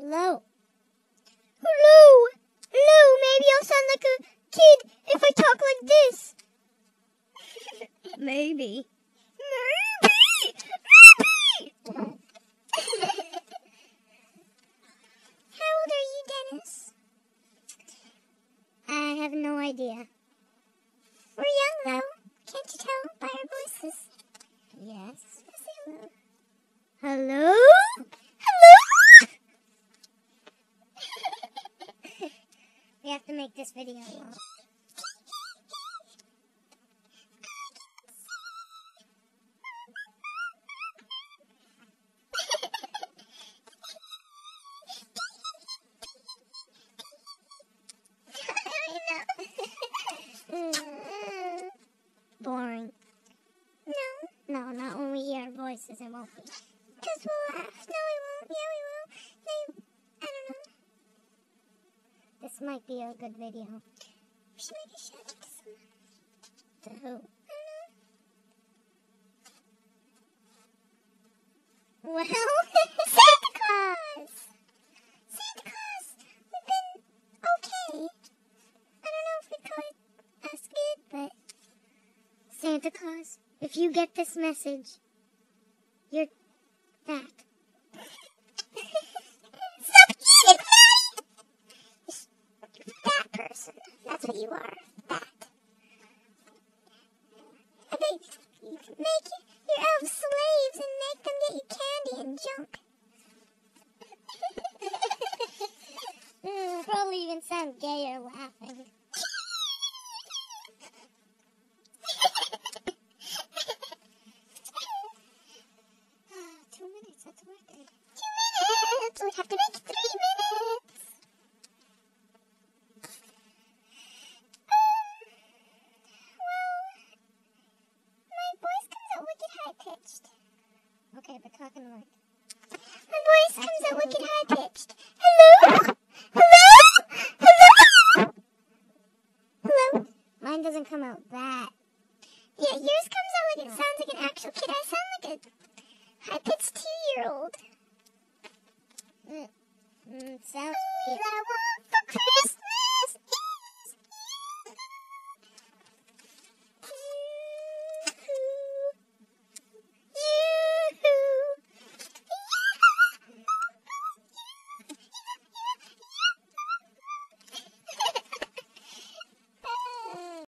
Hello. Hello. Hello. Maybe I'll sound like a kid if I talk like this. Maybe. How old are you, Dennis? I have no idea. We're young, though. Can't you tell by our voices? Yes. Hello? Hello? Hello? We have to make this video long. Boring. No, not when we hear our voices, it won't be. Because we'll laugh. No, we won't. Yeah, we will. I don't know. This might be a good video. We should maybe show it to someone. To who? I don't know. Well, Santa Claus! Santa Claus! We've been okay. I don't know if we could ask it, but Santa Claus, if you get this message, you're fat. Stop eating, You're a fat person. That's what you are. Fat. I think you can make your elves slaves and make them get you candy and junk. Probably even sound gayer laughing. 2 minutes, that's worth it. 2 minutes! We have to make 3 minutes! My voice comes out wicked high-pitched. Okay, but talking like... My voice comes out wicked high-pitched. Hello? Hello? Hello? Hello? Mine doesn't come out that. Yeah, yours comes out like it sounds like an actual kid. I sound like a high-pitched 2-year-old. Sounds... All I want for Christmas